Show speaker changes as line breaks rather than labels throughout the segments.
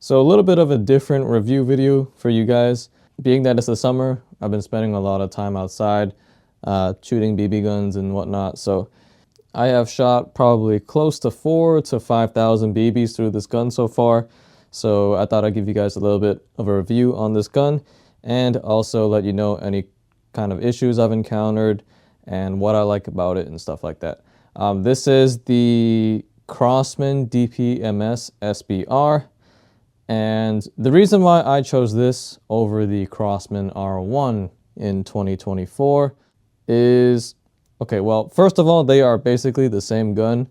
So a little bit of a different review video for you guys. Being that it's the summer, I've been spending a lot of time outside shooting BB guns and whatnot. So I have shot probably close to 4,000 to 5,000 BBs through this gun so far. So I thought I'd give you guys a little bit of a review on this gun and also let you know any kind of issues I've encountered and what I like about it and stuff like that. This is the Crosman DPMS SBR. And the reason why I chose this over the Crosman R1 in 2024 is, okay, well, first of all, they are basically the same gun.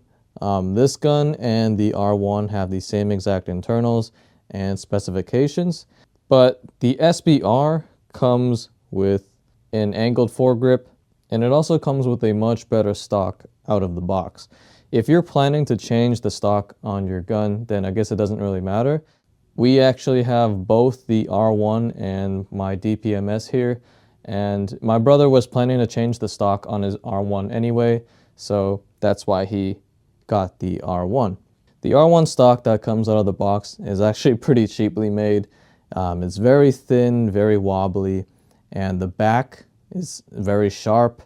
This gun and the R1 have the same exact internals and specifications, but the SBR comes with an angled foregrip, and it also comes with a much better stock out of the box. If you're planning to change the stock on your gun, then I guess it doesn't really matter. We actually have both the R1 and my DPMS here, and my brother was planning to change the stock on his R1 anyway, so that's why he got the R1. The R1 stock that comes out of the box is actually pretty cheaply made. It's very thin, very wobbly, and the back is very sharp.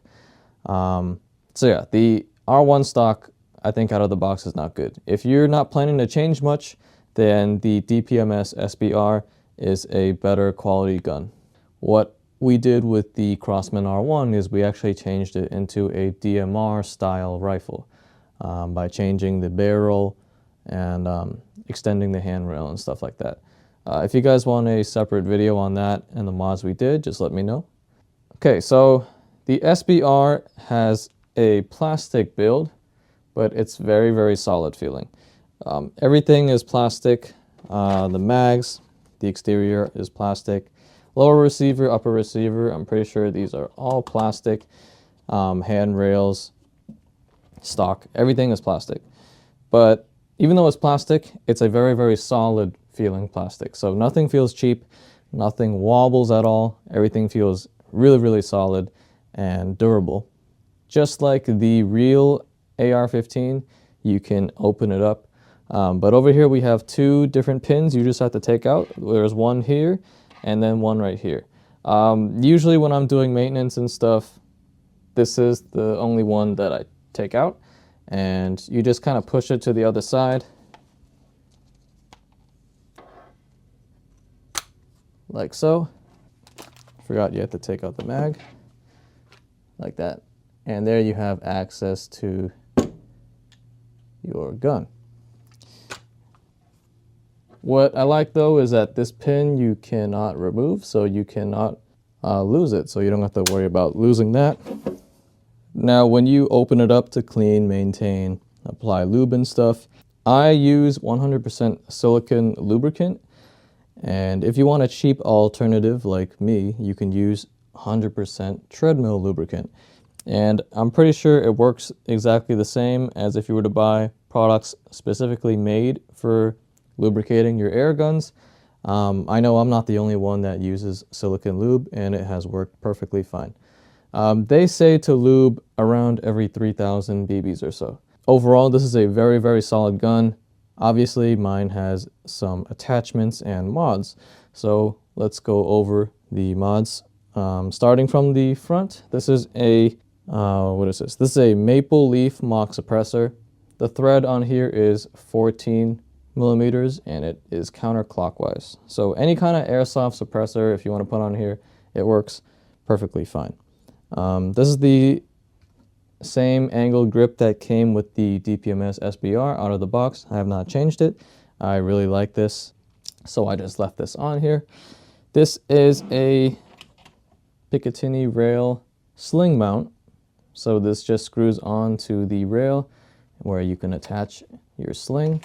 So yeah, the R1 stock, I think out of the box is not good. If you're not planning to change much, then the DPMS SBR is a better quality gun. What we did with the Crosman R1 is we actually changed it into a DMR style rifle by changing the barrel and extending the handrail and stuff like that. If you guys want a separate video on that and the mods we did, just let me know. Okay, so the SBR has a plastic build, but it's very, very solid feeling. Everything is plastic. The mags, the exterior is plastic. Lower receiver, upper receiver, I'm pretty sure these are all plastic. Handrails, stock, everything is plastic. But even though it's plastic, it's a very, very solid feeling plastic. So nothing feels cheap, nothing wobbles at all. Everything feels really, really solid and durable. Just like the real AR-15, you can open it up. But over here we have two different pins you just have to take out. There's one here and then one right here. Usually when I'm doing maintenance and stuff, this is the only one that I take out. And you just kind of push it to the other side. Like so. Forgot you have to take out the mag. Like that. And there you have access to your gun. What I like though is that this pin you cannot remove, so you cannot lose it, so you don't have to worry about losing that. Now when you open it up to clean, maintain, apply lube and stuff, I use 100% silicone lubricant, and if you want a cheap alternative like me, you can use 100% treadmill lubricant. And I'm pretty sure it works exactly the same as if you were to buy products specifically made for lubricating your air guns. I know I'm not the only one that uses silicone lube, and it has worked perfectly fine. They say to lube around every 3,000 BBs or so. Overall, this is a very, very solid gun. Obviously, mine has some attachments and mods. So let's go over the mods. Starting from the front, this is a, what is this? This is a maple leaf mock suppressor. The thread on here is 14 millimeters and it is counterclockwise. So any kind of airsoft suppressor, if you want to put on here, it works perfectly fine. This is the same angled grip that came with the DPMS SBR out of the box. I have not changed it. I really like this, so I just left this on here. This is a Picatinny rail sling mount. So this just screws onto the rail where you can attach your sling.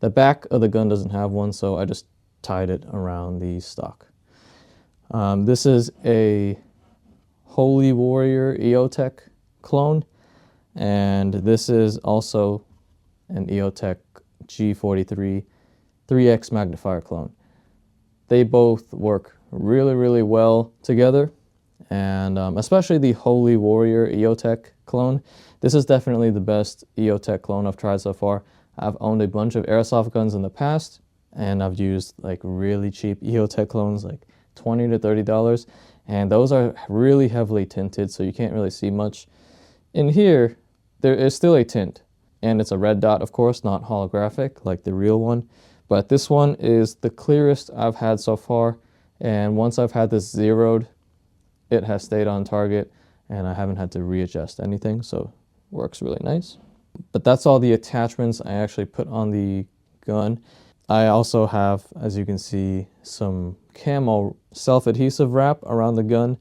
The back of the gun doesn't have one, so I just tied it around the stock. This is a Holy Warrior EOTech clone, and this is also an EOTech G43 3X magnifier clone. They both work really, really well together, and especially the Holy Warrior EOTech clone. This is definitely the best EOTech clone I've tried so far. I've owned a bunch of airsoft guns in the past, and I've used like really cheap EOTech clones, like $20 to $30, and those are really heavily tinted, so you can't really see much. In here, there is still a tint, and it's a red dot, of course, not holographic like the real one, but this one is the clearest I've had so far, and once I've had this zeroed, it has stayed on target, and I haven't had to readjust anything, so works really nice. But that's all the attachments I actually put on the gun. I also have, as you can see, some Camo self-adhesive wrap around the gun.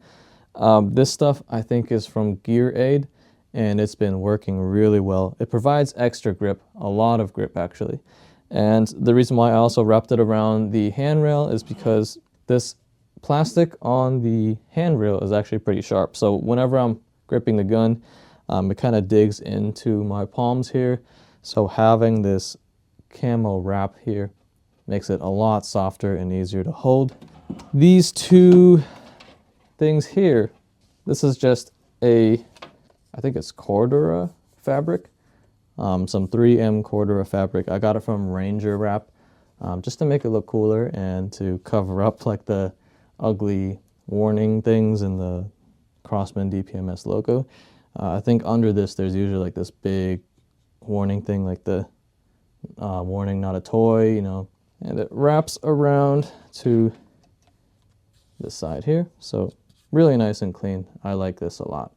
This stuff I think is from Gear Aid, and it's been working really well. It provides extra grip, a lot of grip actually. And the reason why I also wrapped it around the handrail is because this plastic on the handrail is actually pretty sharp. So whenever I'm gripping the gun, it kind of digs into my palms here. So having this Camo wrap here makes it a lot softer and easier to hold. These two things here, this is just I think it's Cordura fabric, some 3M Cordura fabric. I got it from Ranger Wrap, just to make it look cooler and to cover up like the ugly warning things in the Crosman DPMS logo. I think under this there's usually like this big warning thing, like the warning not a toy, you know, and it wraps around to this side here. So really nice and clean. I like this a lot.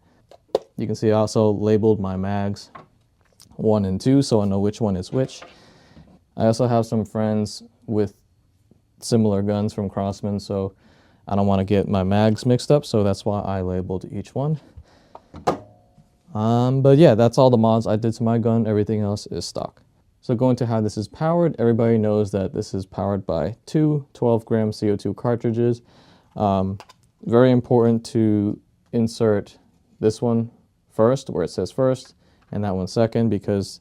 You can see I also labeled my mags 1 and 2, so I know which one is which. I also have some friends with similar guns from Crosman, so I don't want to get my mags mixed up, so that's why I labeled each one. But yeah, that's all the mods I did to my gun. Everything else is stock. So going to how this is powered, everybody knows that this is powered by two 12-gram CO2 cartridges. Very important to insert this one first, where it says first, and that one second, because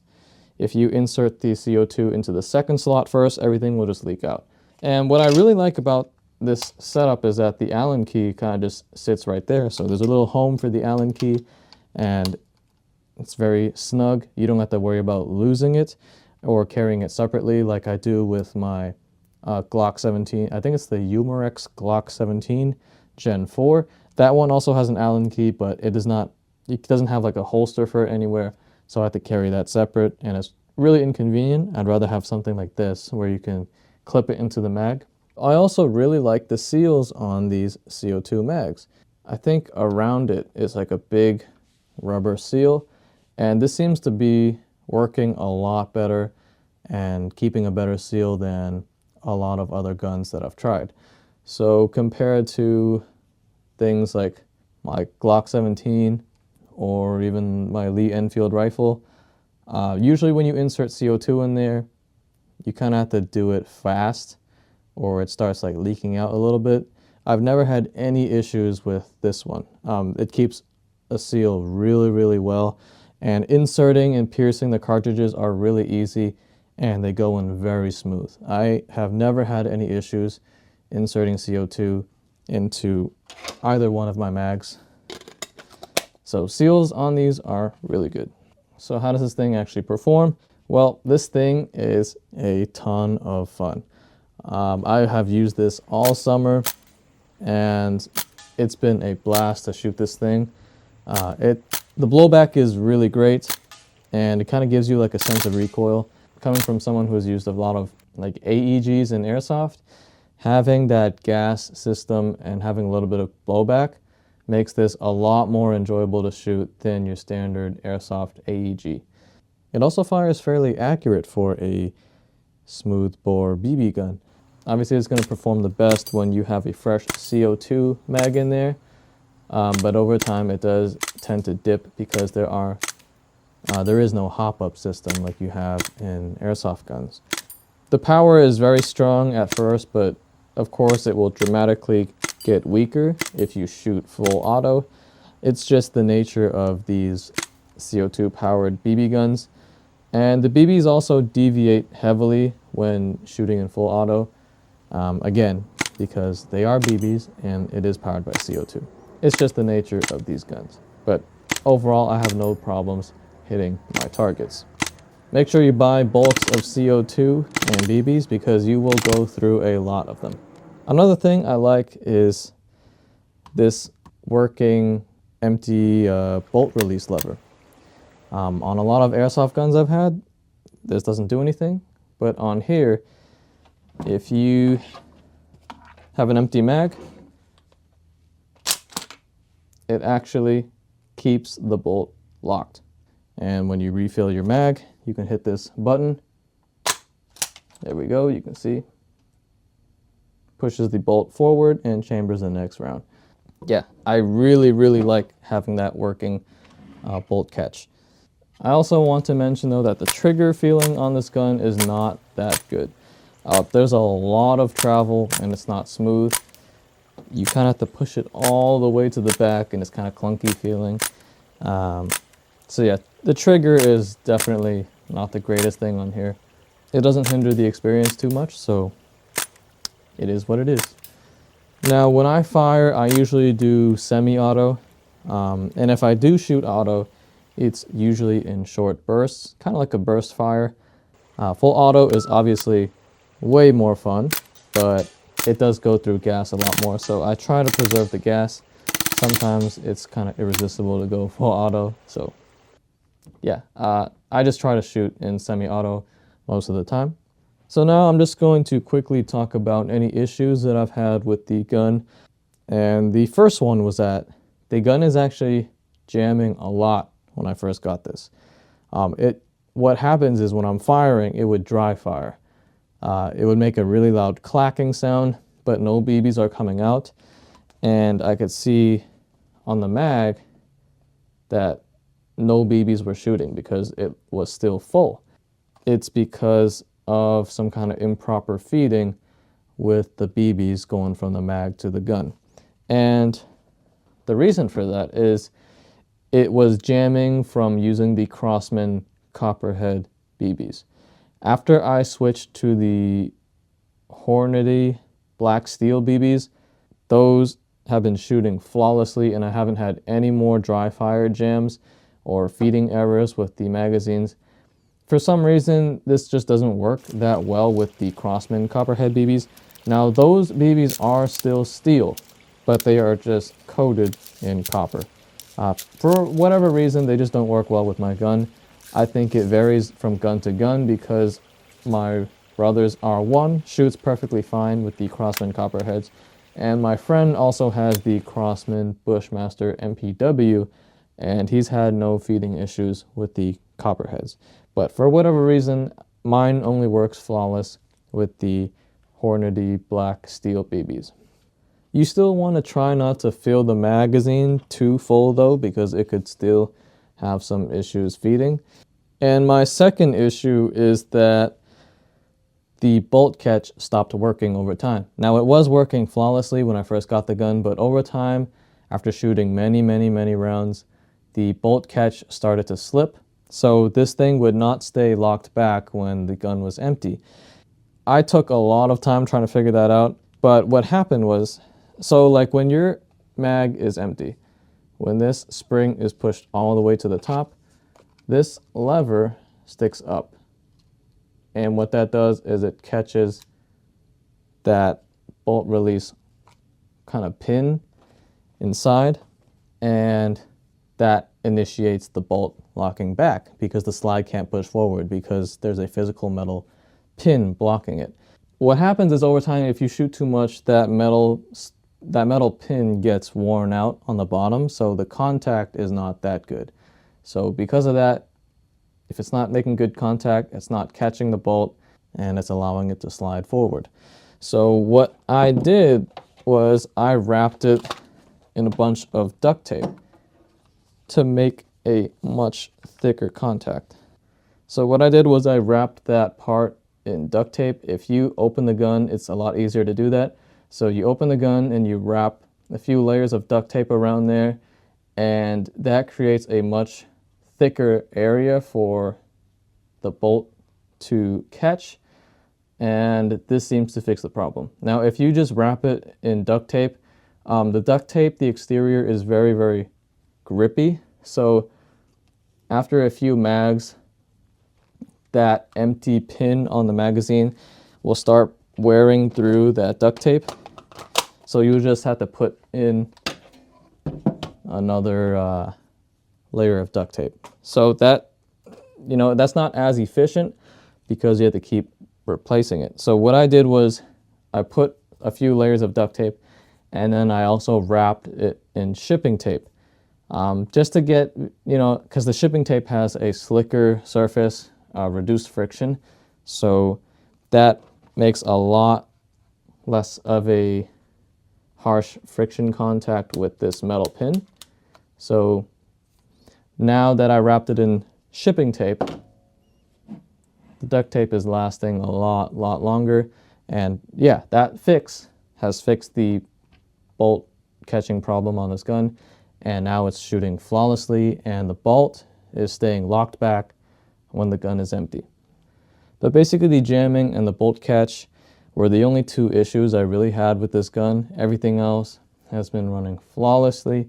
if you insert the CO2 into the second slot first, everything will just leak out. And what I really like about this setup is that the Allen key kind of just sits right there. So there's a little home for the Allen key, and it's very snug. You don't have to worry about losing it or carrying it separately like I do with my Glock 17. I think it's the Umarex Glock 17 Gen 4. That one also has an Allen key, but it doesn't have like a holster for it anywhere, so I have to carry that separate, and it's really inconvenient. I'd rather have something like this where you can clip it into the mag. I also really like the seals on these CO2 mags. I think around it is like a big rubber seal, and this seems to be working a lot better and keeping a better seal than a lot of other guns that I've tried. So compared to things like my Glock 17 or even my Lee Enfield rifle, usually when you insert CO2 in there, you kind of have to do it fast or it starts like leaking out a little bit. I've never had any issues with this one. It keeps a seal really, really well, and inserting and piercing the cartridges are really easy and they go in very smooth. I have never had any issues inserting CO2 into either one of my mags. So seals on these are really good. So how does this thing actually perform? Well, this thing is a ton of fun. I have used this all summer and it's been a blast to shoot this thing. The blowback is really great and it kind of gives you like a sense of recoil. Coming from someone who has used a lot of like AEGs in airsoft, having that gas system and having a little bit of blowback makes this a lot more enjoyable to shoot than your standard airsoft AEG. It also fires fairly accurate for a smooth bore BB gun. Obviously it's going to perform the best when you have a fresh CO2 mag in there, but over time it does tend to dip because there is no hop-up system like you have in airsoft guns. The power is very strong at first, but of course it will dramatically get weaker if you shoot full auto. It's just the nature of these CO2 powered BB guns. And the BBs also deviate heavily when shooting in full auto. Again, because they are BBs and it is powered by CO2. It's just the nature of these guns. But overall, I have no problems hitting my targets. Make sure you buy bulks of CO2 and BBs because you will go through a lot of them. Another thing I like is this working empty bolt release lever. On a lot of airsoft guns I've had, this doesn't do anything, but on here, if you have an empty mag, it actually keeps the bolt locked. And when you refill your mag, you can hit this button. There we go, you can see. Pushes the bolt forward and chambers the next round. Yeah, I really like having that working bolt catch. I also want to mention though that the trigger feeling on this gun is not that good. There's a lot of travel and it's not smooth. You kind of have to push it all the way to the back and it's kind of clunky feeling. So yeah, the trigger is definitely not the greatest thing on here. It doesn't hinder the experience too much, so it is what it is. Now when I fire, I usually do semi-auto, and if I do shoot auto, it's usually in short bursts, kind of like a burst fire. Full auto is obviously way more fun, but it does go through gas a lot more, so I try to preserve the gas. Sometimes it's kind of irresistible to go full auto, so yeah, I just try to shoot in semi-auto most of the time. So now I'm just going to quickly talk about any issues that I've had with the gun. And the first one was that the gun is actually jamming a lot when I first got this. What happens is when I'm firing, it would dry fire. It would make a really loud clacking sound, but no BBs are coming out. And I could see on the mag that no BBs were shooting because it was still full. It's because of some kind of improper feeding with the BBs going from the mag to the gun. And the reason for that is it was jamming from using the Crosman Copperhead BBs. After I switched to the Hornady Black Steel BBs, those have been shooting flawlessly and I haven't had any more dry fire jams or feeding errors with the magazines. For some reason, this just doesn't work that well with the Crosman Copperhead BBs. Now, those BBs are still steel, but they are just coated in copper. For whatever reason, they just don't work well with my gun. I think it varies from gun to gun because my brother's R1 shoots perfectly fine with the Crosman Copperheads, and my friend also has the Crosman Bushmaster MPW, and he's had no feeding issues with the Copperheads. But for whatever reason, mine only works flawless with the Hornady Black Steel BBs. You still want to try not to fill the magazine too full though, because it could still have some issues feeding. And my second issue is that the bolt catch stopped working over time. Now it was working flawlessly when I first got the gun, but over time, after shooting many rounds, the bolt catch started to slip. So this thing would not stay locked back when the gun was empty. I took a lot of time trying to figure that out, but what happened was, so like when your mag is empty, when this spring is pushed all the way to the top, this lever sticks up. And what that does is it catches that bolt release kind of pin inside, and that initiates the bolt locking back because the slide can't push forward because there's a physical metal pin blocking it. What happens is over time, if you shoot too much, that metal pin gets worn out on the bottom, so the contact is not that good. So because of that, if it's not making good contact, it's not catching the bolt and it's allowing it to slide forward. So what I did was I wrapped it in a bunch of duct tape to make a much thicker contact. So what I did was I wrapped that part in duct tape. If you open the gun, it's a lot easier to do that. So you open the gun and you wrap a few layers of duct tape around there, and that creates a much thicker area for the bolt to catch, and this seems to fix the problem. Now if you just wrap it in duct tape, the duct tape, the exterior is very grippy, so after a few mags, that empty pin on the magazine will start wearing through that duct tape. So you just have to put in another layer of duct tape. So that, you know, that's not as efficient because you have to keep replacing it. So what I did was I put a few layers of duct tape, and then I also wrapped it in shipping tape. Just to get, you know, because the shipping tape has a slicker surface, reduced friction. So that makes a lot less of a harsh friction contact with this metal pin. So now that I wrapped it in shipping tape, the duct tape is lasting a lot longer. And yeah, that fix has fixed the bolt catching problem on this gun. And now it's shooting flawlessly, and the bolt is staying locked back when the gun is empty. But basically the jamming and the bolt catch were the only two issues I really had with this gun. Everything else has been running flawlessly,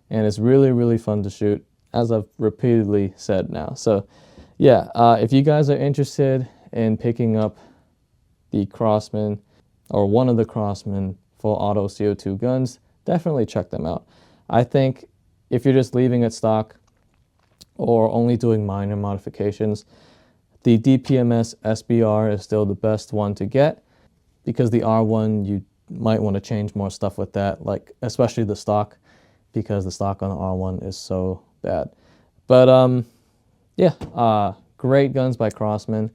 and it's really fun to shoot, as I've repeatedly said now. So yeah, if you guys are interested in picking up the Crosman or one of the Crosman full auto CO2 guns, definitely check them out. I think if you're just leaving it stock or only doing minor modifications, the DPMS SBR is still the best one to get, because the R1, you might want to change more stuff with that, like especially the stock, because the stock on the R1 is so bad. But yeah, great guns by Crosman,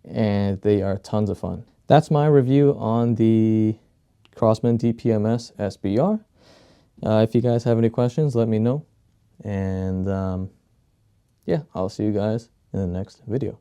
and they are tons of fun. That's my review on the Crosman DPMS SBR. If you guys have any questions, let me know. And yeah, I'll see you guys in the next video.